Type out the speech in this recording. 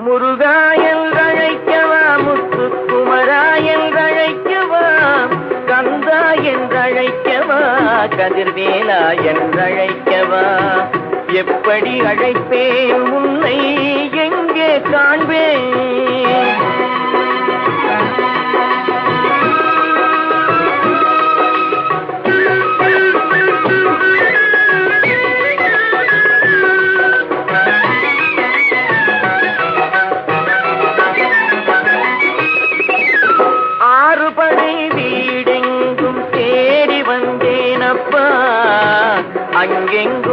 முருகா என்றழைக்கவா, முத்துக்குமரா என்றழைக்கவா, கந்தா என்றழைக்கவா, கதிர்வேலா என்றழைக்கவா, எப்படி அழைப்பேன் உன்னை எங்கே காண்பேன்? ஆறுபடை வீடெங்கும் தேடி வந்தேனப்பா, அங்கெங்கும்